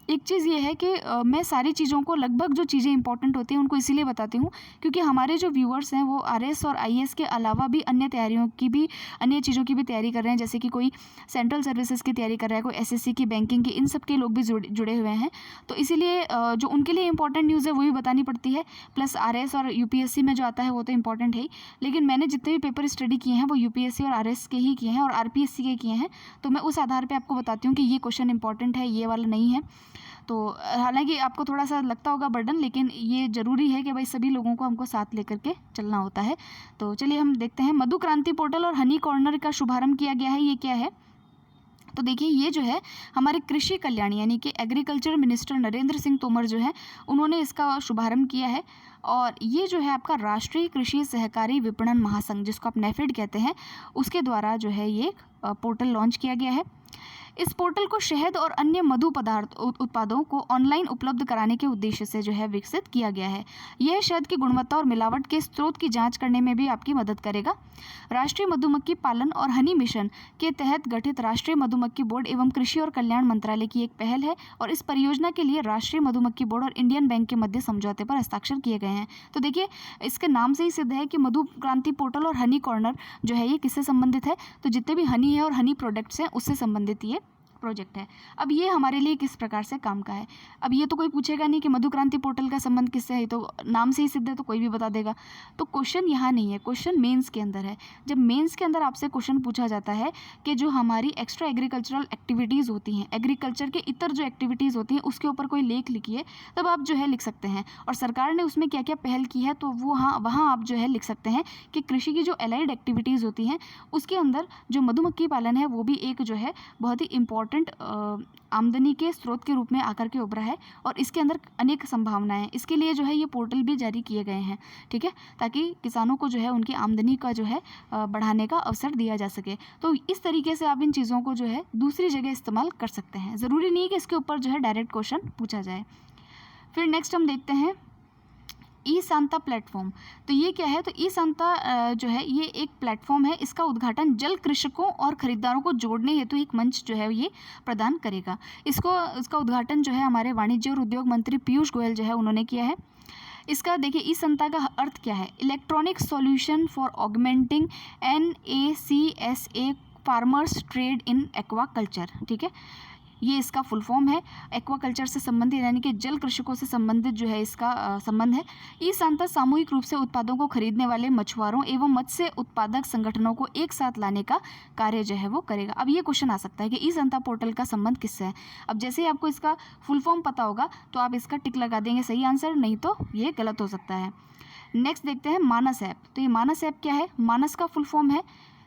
एक चीज़ ये है कि मैं सारी चीज़ों को लगभग जो चीज़ें इंपॉर्टेंट होती हैं उनको इसीलिए बताती हूँ क्योंकि हमारे जो व्यूअर्स हैं वो RS और IS के अलावा भी अन्य चीज़ों की भी तैयारी कर रहे हैं। जैसे कि कोई सेंट्रल सर्विसेज की तैयारी कर रहा है, कोई SSC की, बैंकिंग की, इन सब के लोग भी जुड़े हुए हैं। तो इसीलिए जो उनके लिए इंपॉर्टेंट न्यूज़ है वो भी बतानी पड़ती है। प्लस RS और UPSC में जो आता है वो तो इंपॉर्टेंट है ही, लेकिन मैंने जितने भी पेपर स्टडी किए हैं वो UPSC और RS के ही किए हैं और RPSC के किए हैं। तो मैं उस आधार पर आपको बताती हूँ कि ये क्वेश्चन इंपॉर्टेंट है, ये वाला नहीं है। तो हालांकि आपको थोड़ा सा लगता होगा बर्डन, लेकिन ये ज़रूरी है कि भाई सभी लोगों को हमको साथ लेकर के चलना होता है। तो चलिए हम देखते हैं। मधु क्रांति पोर्टल और हनी कॉर्नर का शुभारंभ किया गया है, ये क्या है? तो देखिए ये जो है हमारे कृषि कल्याण यानी कि एग्रीकल्चर मिनिस्टर नरेंद्र सिंह तोमर जो है उन्होंने इसका शुभारंभ किया है। और ये जो है आपका राष्ट्रीय कृषि सहकारी विपणन महासंघ, जिसको आप नेफेड कहते हैं, उसके द्वारा जो है ये पोर्टल लॉन्च किया गया है। इस पोर्टल को शहद और अन्य मधु उत्पादों को ऑनलाइन उपलब्ध कराने के उद्देश्य से जो है विकसित किया गया है। यह शहद की गुणवत्ता और मिलावट के स्रोत की जांच करने में भी आपकी मदद करेगा। राष्ट्रीय मधुमक्खी पालन और हनी मिशन के तहत गठित राष्ट्रीय मधुमक्खी बोर्ड एवं कृषि और कल्याण मंत्रालय की एक पहल है और इस परियोजना के लिए राष्ट्रीय मधुमक्खी बोर्ड और इंडियन बैंक के मध्य समझौते पर हस्ताक्षर किए गए हैं। तो देखिए इसके नाम से ही सिद्ध है कि मधु क्रांति पोर्टल और हनी कॉर्नर जो है ये किससे संबंधित है, तो जितने भी हनी है और हनी प्रोडक्ट्स हैं उससे संबंधित ये प्रोजेक्ट है। अब ये हमारे लिए किस प्रकार से काम का है, अब ये तो कोई पूछेगा नहीं कि मधु क्रांति पोर्टल का संबंध किससे है, तो नाम से ही सिद्ध है तो कोई भी बता देगा। तो क्वेश्चन यहाँ नहीं है, क्वेश्चन मेंस के अंदर है। जब मेंस के अंदर आपसे क्वेश्चन पूछा जाता है कि जो हमारी एक्स्ट्रा एग्रीकल्चरल एक्टिविटीज़ होती हैं, एग्रीकल्चर के इतर जो एक्टिविटीज़ होती हैं उसके ऊपर कोई लेख लिखिए, तब आप जो है लिख सकते हैं। और सरकार ने उसमें क्या क्या पहल की है तो वो वहाँ आप जो है लिख सकते हैं कि कृषि की जो एलाइड एक्टिविटीज़ होती हैं उसके अंदर जो मधुमक्खी पालन है वो भी एक जो है बहुत ही इंपॉर्टेंट आमदनी के स्रोत के रूप में आकर के उभरा है और इसके अंदर अनेक संभावनाएं हैं। इसके लिए जो है ये पोर्टल भी जारी किए गए हैं, ठीक है, ताकि किसानों को जो है उनकी आमदनी का जो है बढ़ाने का अवसर दिया जा सके। तो इस तरीके से आप इन चीज़ों को जो है दूसरी जगह इस्तेमाल कर सकते हैं। ज़रूरी नहीं कि इसके ऊपर जो है डायरेक्ट क्वेश्चन पूछा जाए। फिर नेक्स्ट हम देखते हैं ई सांता प्लेटफॉर्म। तो ये क्या है, तो ई सांता जो है ये एक प्लेटफॉर्म है। इसका उद्घाटन जल कृषकों और खरीदारों को जोड़ने हेतु एक मंच जो है ये प्रदान करेगा। इसका उद्घाटन जो है हमारे वाणिज्य और उद्योग मंत्री पीयूष गोयल जो है उन्होंने किया है। इसका देखिए ई सांता का अर्थ क्या है, electronic solution for augmenting NACSA farmers trade in aquaculture, ठीक है। ये इसका फुल फॉर्म है। एक्वाकल्चर से संबंधित यानी कि जल कृषकों से संबंधित जो है इसका संबंध है। ई सांता सामूहिक रूप से उत्पादों को खरीदने वाले मछुआरों एवं मत्स्य उत्पादक संगठनों को एक साथ लाने का कार्य जो है वो करेगा। अब ये क्वेश्चन आ सकता है कि ई सांता पोर्टल का संबंध किससे है। अब जैसे ही आपको इसका फुल फॉर्म पता होगा तो आप इसका टिक लगा देंगे सही आंसर, नहीं तो ये गलत हो सकता है। नेक्स्ट देखते हैं मानस ऐप। तो ये मानस ऐप क्या है? मानस का फुल फॉर्म है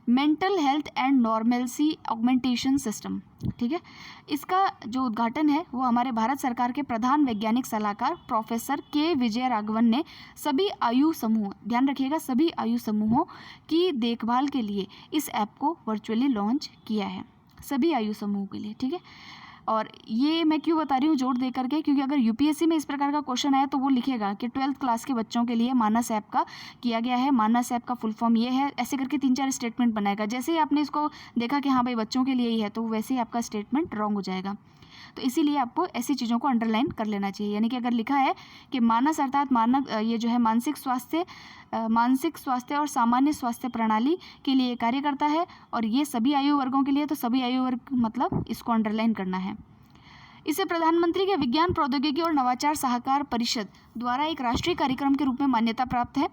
mental health and normalcy augmentation system. ठीक है, इसका जो उद्घाटन है वो हमारे भारत सरकार के प्रधान वैज्ञानिक सलाहकार प्रोफेसर के विजय राघवन ने सभी आयु समूह, ध्यान रखिएगा, सभी आयु समूहों की देखभाल के लिए इस ऐप को वर्चुअली लॉन्च किया है, सभी आयु समूह के लिए। ठीक है, और ये मैं क्यों बता रही हूँ जोड़ दे करके, क्योंकि अगर यूपीएससी में इस प्रकार का क्वेश्चन आया तो वो लिखेगा कि 12th क्लास के बच्चों के लिए मानस ऐप का किया गया है, मानस ऐप का फुल फॉर्म ये है, ऐसे करके 3-4 स्टेटमेंट बनाएगा। जैसे ही आपने इसको देखा कि हाँ भाई बच्चों के लिए ही है, तो वैसे ही आपका स्टेटमेंट रॉन्ग हो जाएगा। तो इसीलिए आपको ऐसी चीज़ों को अंडरलाइन कर लेना चाहिए। यानी कि अगर लिखा है कि मानस अर्थात मानव ये जो है मानसिक स्वास्थ्य और सामान्य स्वास्थ्य प्रणाली के लिए कार्य करता है और ये सभी आयु वर्गों के लिए, तो सभी आयु वर्ग मतलब इसको अंडरलाइन करना है। इसे प्रधानमंत्री के विज्ञान प्रौद्योगिकी और नवाचार सलाहकार परिषद द्वारा एक राष्ट्रीय कार्यक्रम के रूप में मान्यता प्राप्त है।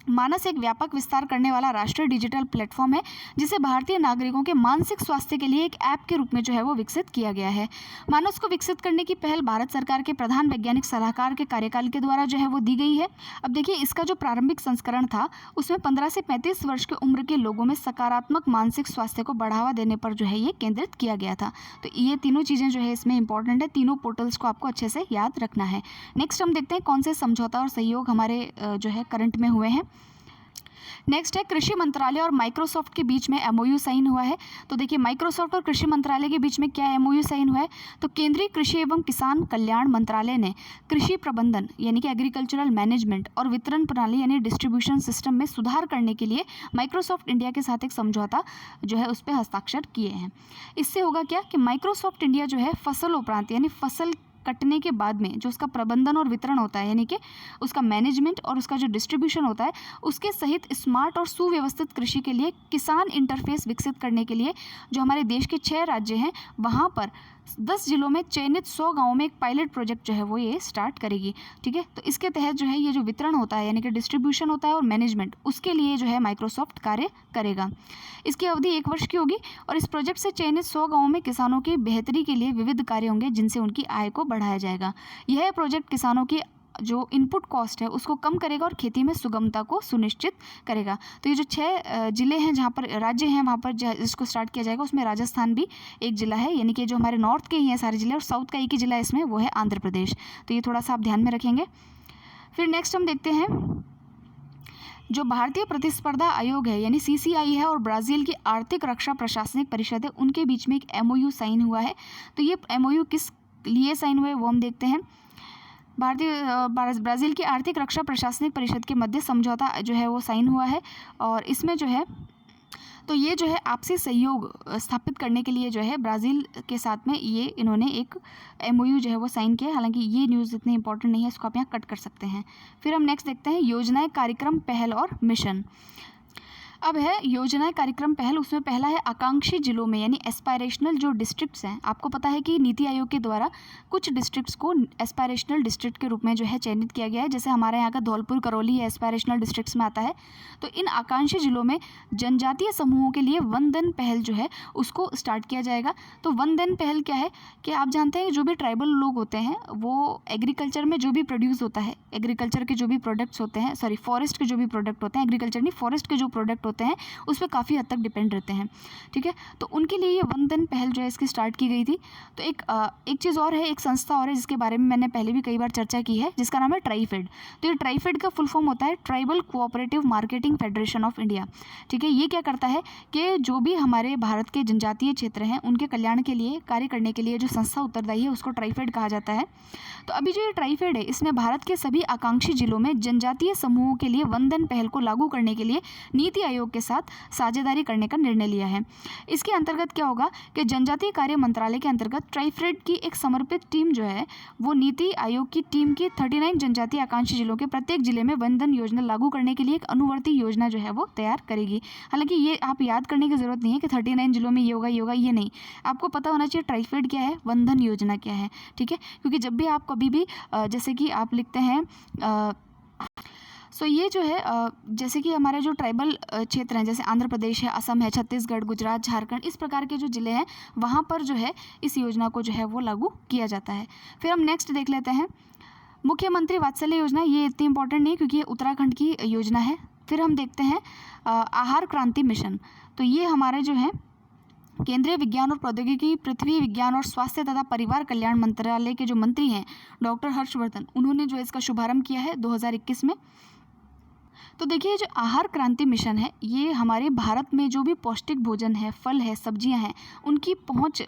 मानस एक व्यापक विस्तार करने वाला राष्ट्रीय डिजिटल प्लेटफॉर्म है जिसे भारतीय नागरिकों के मानसिक स्वास्थ्य के लिए एक ऐप के रूप में जो है वो विकसित किया गया है। मानस को विकसित करने की पहल भारत सरकार के प्रधान वैज्ञानिक सलाहकार के कार्यकाल के द्वारा जो है वो दी गई है। अब देखिए, इसका जो प्रारंभिक संस्करण था उसमें 15 से 35 वर्ष की उम्र के लोगों में सकारात्मक मानसिक स्वास्थ्य को बढ़ावा देने पर जो है ये केंद्रित किया गया था। तो ये तीनों चीज़ें जो है इसमें इंपॉर्टेंट है, तीनों पोर्टल्स को आपको अच्छे से याद रखना है। नेक्स्ट हम देखते हैं कौन से समझौता और सहयोग हमारे जो है करंट में हुए हैं। नेक्स्ट है कृषि मंत्रालय और माइक्रोसॉफ्ट के बीच में एमओयू साइन हुआ है। तो देखिए, माइक्रोसॉफ्ट और कृषि मंत्रालय के बीच में क्या एमओयू साइन हुआ है? तो केंद्रीय कृषि एवं किसान कल्याण मंत्रालय ने कृषि प्रबंधन यानी कि एग्रीकल्चरल मैनेजमेंट और वितरण प्रणाली यानी डिस्ट्रीब्यूशन सिस्टम में सुधार करने के लिए माइक्रोसॉफ्ट इंडिया के साथ एक समझौता जो है उस पर हस्ताक्षर किए हैं। इससे होगा क्या कि माइक्रोसॉफ्ट इंडिया जो है फसल उपरांत यानी फसल कटने के बाद में जो उसका प्रबंधन और वितरण होता है यानी कि उसका मैनेजमेंट और उसका जो डिस्ट्रीब्यूशन होता है उसके सहित स्मार्ट और सुव्यवस्थित कृषि के लिए किसान इंटरफेस विकसित करने के लिए जो हमारे देश के 6 राज्य हैं वहाँ पर 10 जिलों में चयनित 100 गाँवों में एक पायलट प्रोजेक्ट जो है वो ये स्टार्ट करेगी। ठीक है, तो इसके तहत जो है ये जो वितरण होता है यानी कि डिस्ट्रीब्यूशन होता है और मैनेजमेंट, उसके लिए जो है माइक्रोसॉफ्ट कार्य करेगा। इसकी अवधि 1 वर्ष की होगी और इस प्रोजेक्ट से चयनित 100 गाँवों में किसानों की बेहतरी के लिए विविध कार्य होंगे जिनसे उनकी आय को बढ़ाया जाएगा। यह प्रोजेक्ट किसानों की जो इनपुट कॉस्ट है उसको कम करेगा और खेती में सुगमता को सुनिश्चित करेगा। तो ये जो 6 जिले हैं जहाँ पर राज्य हैं वहाँ पर इसको स्टार्ट किया जाएगा, उसमें राजस्थान भी एक जिला है, यानी कि जो हमारे नॉर्थ के ही हैं सारे जिले और साउथ का एक ही जिला है इसमें, वो है आंध्र प्रदेश। तो ये थोड़ा सा आप ध्यान में रखेंगे। फिर नेक्स्ट हम देखते हैं जो भारतीय प्रतिस्पर्धा आयोग है यानी CCI है और ब्राज़ील की आर्थिक रक्षा प्रशासनिक परिषद है, उनके बीच में एक MOU साइन हुआ है। तो ये MOU किस लिए साइन हुआ है वो हम देखते हैं। ब्राज़ील की आर्थिक रक्षा प्रशासनिक परिषद के मध्य समझौता जो है वो साइन हुआ है और इसमें जो है तो ये जो है आपसी सहयोग स्थापित करने के लिए जो है ब्राज़ील के साथ में ये इन्होंने एक MOU जो है वो साइन किया। हालांकि ये न्यूज़ इतनी इंपॉर्टेंट नहीं है, इसको आप यहाँ कट कर सकते हैं। फिर हम नेक्स्ट देखते हैं योजनाएं, कार्यक्रम, पहल और मिशन। अब है योजनाएं, कार्यक्रम, पहल। उसमें पहला है आकांक्षी जिलों में यानी एस्पायरेशनल जो डिस्ट्रिक्ट्स हैं। आपको पता है कि नीति आयोग के द्वारा कुछ डिस्ट्रिक्ट्स को एस्पायरेशनल डिस्ट्रिक्ट के रूप में जो है चयनित किया गया है। जैसे हमारे यहाँ का धौलपुर करौली एस्पायरेशनल डिस्ट्रिक्ट्स में आता है। तो इन आकांक्षी जिलों में जनजातीय समूहों के लिए वनधन पहल जो है उसको स्टार्ट किया जाएगा। तो वनधन पहल क्या है कि आप जानते हैं जो भी ट्राइबल लोग होते हैं वो एग्रीकल्चर में जो भी प्रोड्यूस होता है, एग्रीकल्चर के जो भी प्रोडक्ट्स होते हैं, सॉरी फॉरेस्ट के जो भी प्रोडक्ट होते हैं, एग्रीकल्चर नहीं फॉरेस्ट के जो प्रोडक्ट होते हैं उस पर काफ़ी हद तक डिपेंड रहते हैं। ठीक है, तो उनके लिए ये वनधन पहल जो है इसकी स्टार्ट की गई थी। तो एक चीज़ और है, एक संस्था और है जिसके बारे में मैंने पहले भी कई बार चर्चा की है, जिसका नाम है ट्राइफेड। तो ये ट्राइफेड का फुल फॉर्म होता है tribal cooperative marketing federation of India. ठीक है, ये क्या करता है कि जो भी हमारे भारत के जनजातीय क्षेत्र हैं उनके कल्याण के लिए कार्य करने के लिए जो संस्था उत्तरदायी है उसको ट्राइफेड कहा जाता है। तो अभी जो ये ट्राइफेड है इसने भारत के सभी आकांक्षी जिलों में जनजातीय समूहों के लिए वनधन पहल को लागू करने के लिए नीति आयोग आयोग के साथ साझेदारी करने का निर्णय लिया है। इसके अंतर्गत क्या होगा कि जनजातीय कार्य मंत्रालय के अंतर्गत ट्राइफेड की एक समर्पित टीम जो है वो नीति आयोग की टीम की 39 जनजातीय आकांक्षी जिलों के प्रत्येक जिले में वनधन योजना लागू करने के लिए एक अनुवर्ती योजना जो है वो तैयार करेगी। हालांकि ये आप याद करने की जरूरत नहीं है कि 39 जिलों में ये होगा ये नहीं, आपको पता होना चाहिए ट्राइफेड क्या है, वनधन योजना क्या है। ठीक है, क्योंकि जब भी आप कभी भी जैसे कि आप लिखते हैं ये जो है जैसे कि हमारे जो ट्राइबल क्षेत्र हैं जैसे आंध्र प्रदेश है, असम है, छत्तीसगढ़, गुजरात, झारखंड, इस प्रकार के जो ज़िले हैं वहाँ पर जो है इस योजना को जो है वो लागू किया जाता है। फिर हम नेक्स्ट देख लेते हैं मुख्यमंत्री वात्सल्य योजना। ये इतनी इंपॉर्टेंट नहीं क्योंकि ये उत्तराखंड की योजना है। फिर हम देखते हैं आहार क्रांति मिशन। तो ये हमारे जो है केंद्रीय विज्ञान और प्रौद्योगिकी, पृथ्वी विज्ञान और स्वास्थ्य तथा परिवार कल्याण मंत्रालय के जो मंत्री हैं डॉक्टर हर्षवर्धन, उन्होंने जो इसका शुभारंभ किया है 2021 में। तो देखिए जो आहार क्रांति मिशन है ये हमारे भारत में जो भी पौष्टिक भोजन है, फल है, सब्जियां हैं, उनकी पहुंच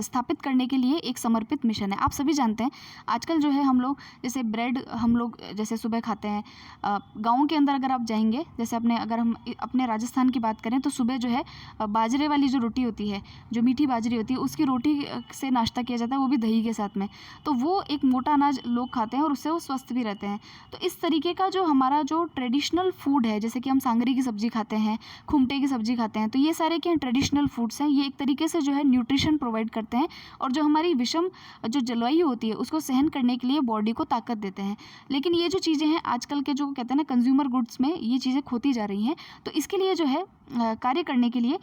स्थापित करने के लिए एक समर्पित मिशन है। आप सभी जानते हैं आजकल जो है हम लोग जैसे ब्रेड हम लोग जैसे सुबह खाते हैं। गाँव के अंदर अगर आप जाएंगे, जैसे अगर हम अपने राजस्थान की बात करें तो सुबह जो है बाजरे वाली जो रोटी होती है, जो मीठी बाजरी होती है, उसकी रोटी से नाश्ता किया जाता है, वो भी दही के साथ में। तो वो एक मोटा अनाज लोग खाते हैं और उससे वो स्वस्थ भी रहते हैं। तो इस तरीके का जो हमारा जो ट्रेडिशनल फूड है, जैसे कि हम सांगरी की सब्जी खाते हैं, खुमटे की सब्जी खाते हैं, तो ये सारे क्या ट्रेडिशनल फूड्स हैं। ये एक तरीके से जो है न्यूट्रिशन प्रोवाइड करते हैं और जो हमारी विषम जो जलवायु होती है उसको सहन करने के लिए बॉडी को ताकत देते हैं। लेकिन ये जो चीज़ें हैं आजकल के जो कहते हैं ना कंज्यूमर गुड्स में ये चीज़ें खोती जा रही हैं। तो इसके लिए जो है कार्य करने के लिए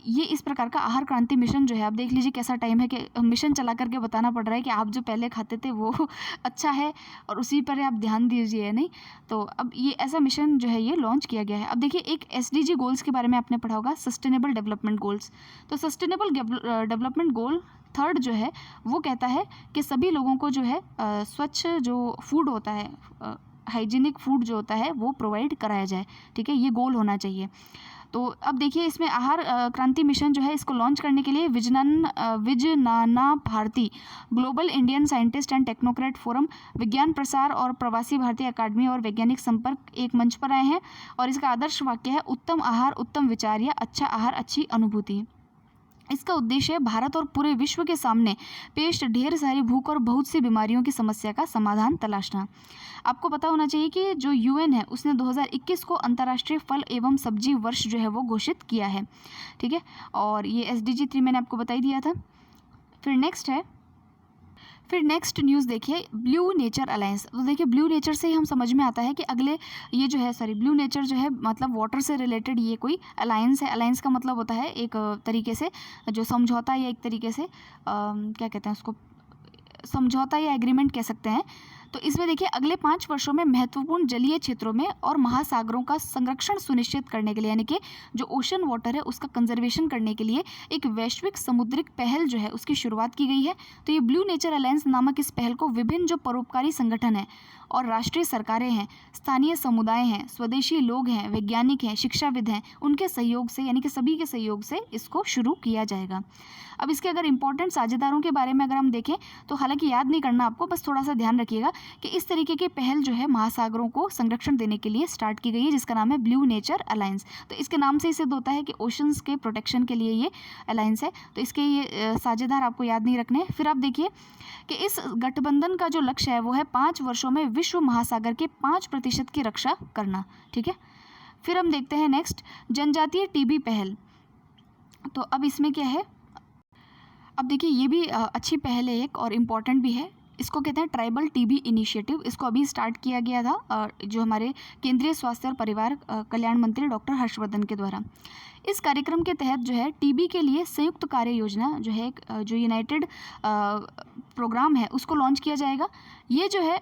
ये इस प्रकार का आहार क्रांति मिशन जो है, आप देख लीजिए कैसा टाइम है कि मिशन चला करके बताना पड़ रहा है कि आप जो पहले खाते थे वो अच्छा है और उसी पर आप ध्यान दीजिए। नहीं तो अब ये ऐसा मिशन जो है ये लॉन्च किया गया है। अब देखिए एक SDG गोल्स के बारे में आपने पढ़ा होगा, सस्टेनेबल डेवलपमेंट गोल्स। तो सस्टेनेबल डेवलपमेंट गोल 3 जो है वो कहता है कि सभी लोगों को जो है स्वच्छ जो फूड होता है, हाइजीनिक फूड जो होता है वो प्रोवाइड कराया जाए। ठीक है, ये गोल होना चाहिए। तो अब देखिए इसमें आहार क्रांति मिशन जो है इसको लॉन्च करने के लिए Vijnana Bharati, global Indian scientist and technocrat forum, विज्ञान प्रसार और प्रवासी भारतीय अकादमी और वैज्ञानिक संपर्क एक मंच पर आए हैं। और इसका आदर्श वाक्य है उत्तम आहार उत्तम विचार या अच्छा आहार अच्छी अनुभूति। इसका उद्देश्य भारत और पूरे विश्व के सामने पेश ढेर सारी भूख और बहुत सी बीमारियों की समस्या का समाधान तलाशना। आपको पता होना चाहिए कि जो UN है उसने 2021 को अंतर्राष्ट्रीय फल एवं सब्जी वर्ष जो है वो घोषित किया है। ठीक है, और ये SDG 3 मैंने आपको बता ही दिया था। फिर नेक्स्ट न्यूज़ देखिए ब्लू नेचर अलायंस। तो देखिए ब्लू नेचर से ही हम समझ में आता है कि अगले ये जो है ब्लू नेचर जो है मतलब वाटर से रिलेटेड ये कोई अलायंस है। अलायंस का मतलब होता है एक तरीके से जो समझौता या एक तरीके से क्या कहते हैं उसको, समझौता या एग्रीमेंट कह सकते हैं। तो इसमें देखिए अगले 5 वर्षों में महत्वपूर्ण जलीय क्षेत्रों में और महासागरों का संरक्षण सुनिश्चित करने के लिए, यानी कि जो ओशन वाटर है उसका कंजर्वेशन करने के लिए एक वैश्विक समुद्रिक पहल जो है उसकी शुरुआत की गई है। तो ये ब्लू नेचर अलायंस नामक इस पहल को विभिन्न जो परोपकारी संगठन हैं और राष्ट्रीय सरकारें हैं, स्थानीय समुदाय हैं, स्वदेशी लोग हैं, वैज्ञानिक हैं, शिक्षाविद हैं, उनके सहयोग से यानी कि सभी के सहयोग से इसको शुरू किया जाएगा। अब इसके अगर इंपॉर्टेंट साझेदारों के बारे में अगर हम देखें तो हालांकि याद नहीं करना आपको, बस थोड़ा सा ध्यान रखिएगा कि इस तरीके की पहल जो है महासागरों को संरक्षण देने के लिए स्टार्ट की गई है जिसका नाम है ब्लू नेचर अलायंस। तो इसके नाम से ही सिद्ध होता है कि ओशंस के प्रोटेक्शन के लिए ये अलायंस है। तो इसके ये साझेदार आपको याद नहीं रखने। फिर आप देखिए कि इस गठबंधन का जो लक्ष्य है वो है 5 वर्षों में विश्व महासागर के 5% की रक्षा करना। ठीक है, फिर हम देखते हैं नेक्स्ट जनजातीय TB पहल। तो अब इसमें क्या है, अब देखिए ये भी अच्छी पहल है एक और इम्पॉर्टेंट भी है। इसको कहते हैं ट्राइबल TB इनिशिएटिव। इसको अभी स्टार्ट किया गया था जो हमारे केंद्रीय स्वास्थ्य और परिवार कल्याण मंत्री डॉक्टर हर्षवर्धन के द्वारा। इस कार्यक्रम के तहत जो है TB के लिए संयुक्त कार्य योजना जो है जो यूनाइटेड प्रोग्राम है उसको लॉन्च किया जाएगा। ये जो है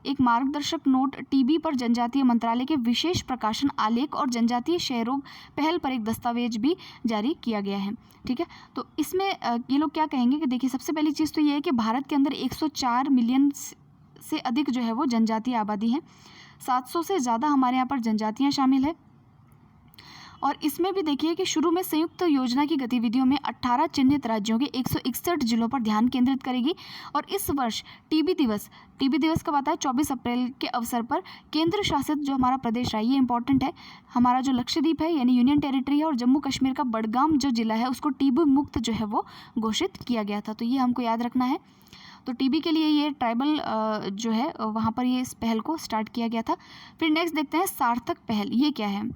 एक मार्गदर्शक नोट TB पर जनजातीय मंत्रालय के विशेष प्रकाशन आलेख और जनजातीय क्षय रोग पहल पर एक दस्तावेज भी जारी किया गया है। ठीक है, तो इसमें ये लोग क्या कहेंगे कि देखिए सबसे पहली चीज़ तो ये है कि भारत के अंदर 104 मिलियन से अधिक जो है वो जनजातीय आबादी है। 700 से ज़्यादा हमारे यहाँ पर जनजातियाँ शामिल है और इसमें भी देखिए कि शुरू में संयुक्त योजना की गतिविधियों में 18 चिन्हित राज्यों के 161 जिलों पर ध्यान केंद्रित करेगी। और इस वर्ष टीबी दिवस कब आता है? 24 अप्रैल के अवसर पर केंद्र शासित जो हमारा प्रदेश है, ये इंपॉर्टेंट है, हमारा जो लक्षद्वीप है यानी यूनियन टेरिटरी है, और जम्मू कश्मीर का बडगाम जो जिला है उसको टीबी मुक्त जो है वो घोषित किया गया था। तो ये हमको याद रखना है। तो टीबी के लिए ये ट्राइबल जो है वहाँ पर ये इस पहल को स्टार्ट किया गया था। फिर नेक्स्ट देखते हैं सार्थक पहल, ये क्या है?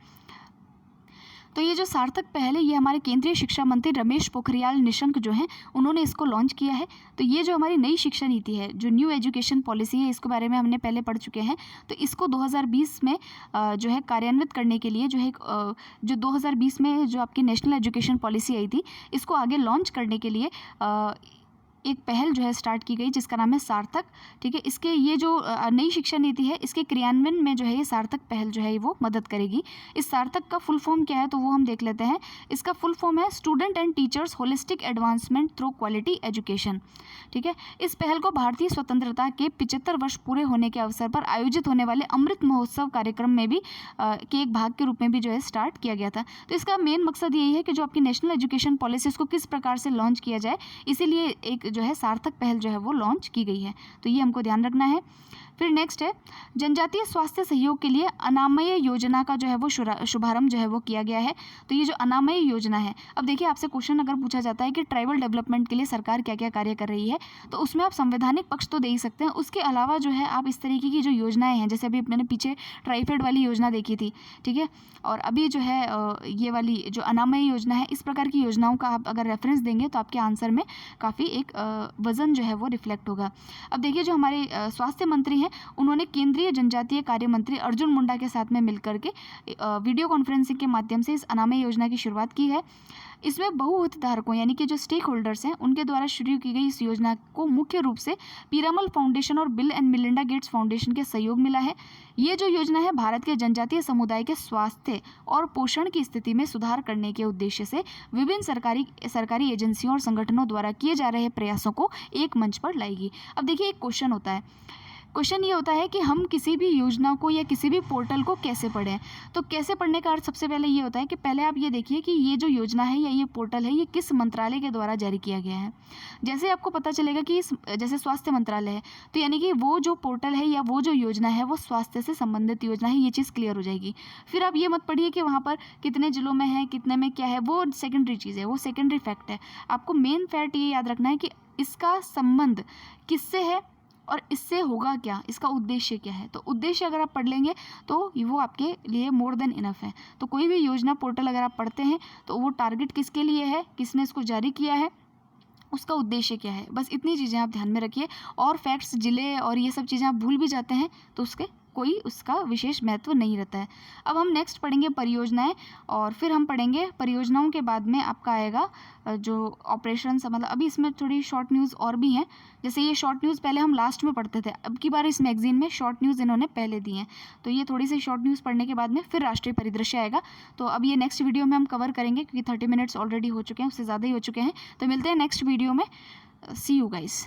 तो ये जो सार्थक पहल है ये हमारे केंद्रीय शिक्षा मंत्री रमेश पोखरियाल निशंक जो हैं उन्होंने इसको लॉन्च किया है। तो ये जो हमारी नई शिक्षा नीति है, जो न्यू एजुकेशन पॉलिसी है, इसके बारे में हमने पहले पढ़ चुके हैं। तो इसको 2020 में जो है कार्यान्वित करने के लिए जो है जो 2020 में जो आपकी नेशनल एजुकेशन पॉलिसी आई थी, इसको आगे लॉन्च करने के लिए एक पहल जो है स्टार्ट की गई जिसका नाम है सार्थक। ठीक है, इसके ये जो नई शिक्षा नीति है इसके क्रियान्वयन में जो है ये सार्थक पहल जो है वो मदद करेगी। इस सार्थक का फुल फॉर्म क्या है तो वो हम देख लेते हैं। इसका फुल फॉर्म है student and teachers holistic advancement through quality education. ठीक है, इस पहल को भारतीय स्वतंत्रता के 75 वर्ष पूरे होने के अवसर पर आयोजित होने वाले अमृत महोत्सव कार्यक्रम में भी के एक भाग के रूप में भी जो है स्टार्ट किया गया था। तो इसका मेन मकसद यही है कि जो आपकी नेशनल एजुकेशन पॉलिसी उसको किस प्रकार से लॉन्च किया जाए, इसीलिए एक जो है सार्थक पहल जो है वो लॉन्च की गई है। तो ये हमको ध्यान रखना है। फिर नेक्स्ट है जनजातीय स्वास्थ्य सहयोग के लिए अनामय योजना का जो है वो शुभारंभ जो है वो किया गया है। तो ये जो अनामय योजना है, अब देखिए आपसे क्वेश्चन अगर पूछा जाता है कि ट्राइबल डेवलपमेंट के लिए सरकार क्या क्या कार्य कर रही है, तो उसमें आप संवैधानिक पक्ष तो दे ही सकते हैं, उसके अलावा जो है आप इस तरीके की जो योजनाएं हैं, जैसे अभी मैंने पीछे ट्राइफेड वाली योजना देखी थी, ठीक है, और अभी जो है ये वाली जो अनामय योजना है, इस प्रकार की योजनाओं का आप अगर रेफरेंस देंगे तो आपके आंसर में काफ़ी एक वजन जो है वो रिफ्लेक्ट होगा। अब देखिए जो हमारे स्वास्थ्य मंत्री हैं उन्होंने केंद्रीय जनजातीय कार्य मंत्री अर्जुन मुंडा के साथ में मिलकर के वीडियो कॉन्फ्रेंसिंग के माध्यम से इस अनामय योजना की शुरुआत की है। इसमें बहुहितधारकों यानी कि जो स्टेक होल्डर्स हैं उनके द्वारा शुरू की गई इस योजना को मुख्य रूप से पीरामल फाउंडेशन और bill and Melinda Gates foundation के सहयोग मिला है। ये जो योजना है भारत के जनजातीय समुदाय के स्वास्थ्य और पोषण की स्थिति में सुधार करने के उद्देश्य से विभिन्न सरकारी एजेंसियों और संगठनों द्वारा किए जा रहे प्रयासों को एक मंच पर लाएगी। अब देखिए एक क्वेश्चन ये होता है कि हम किसी भी योजना को या किसी भी पोर्टल को कैसे पढ़ें। तो कैसे पढ़ने का अर्थ सबसे पहले ये होता है कि पहले आप ये देखिए कि ये जो योजना है या ये पोर्टल है ये किस मंत्रालय के द्वारा जारी किया गया है। जैसे आपको पता चलेगा कि जैसे स्वास्थ्य मंत्रालय है तो यानी कि वो जो पोर्टल है या वो जो योजना है वो स्वास्थ्य से संबंधित योजना है, ये चीज़ क्लियर हो जाएगी। फिर आप ये मत पढ़िए कि वहाँ पर कितने जिलों में है, कितने में क्या है, वो सेकेंडरी चीज़ है, वो सेकेंडरी फैक्ट है। आपको मेन फैक्ट ये याद रखना है कि इसका संबंध किससे है और इससे होगा क्या, इसका उद्देश्य क्या है। तो उद्देश्य अगर आप पढ़ लेंगे तो वो आपके लिए मोर देन इनफ है। तो कोई भी योजना पोर्टल अगर आप पढ़ते हैं तो वो टारगेट किसके लिए है, किसने इसको जारी किया है, उसका उद्देश्य क्या है, बस इतनी चीज़ें आप ध्यान में रखिए। और फैक्ट्स, जिले और ये सब चीज़ें आप भूल भी जाते हैं तो उसका विशेष महत्व नहीं रहता है। अब हम नेक्स्ट पढ़ेंगे परियोजनाएं, और फिर हम पढ़ेंगे परियोजनाओं के बाद में आपका आएगा जो ऑपरेशन, मतलब अभी इसमें थोड़ी शॉर्ट न्यूज़ और भी हैं। जैसे ये शॉर्ट न्यूज़ पहले हम लास्ट में पढ़ते थे, अब की बार इस मैगजीन में शॉर्ट न्यूज़ इन्होंने पहले दी हैं। तो ये थोड़ी सी शॉर्ट न्यूज़ पढ़ने के बाद में फिर राष्ट्रीय परिदृश्य आएगा। तो अब ये नेक्स्ट वीडियो में हम कवर करेंगे क्योंकि 30 मिनट्स ऑलरेडी हो चुके हैं, उससे ज़्यादा ही हो चुके हैं। तो मिलते हैं नेक्स्ट वीडियो में। सी यू गाइस।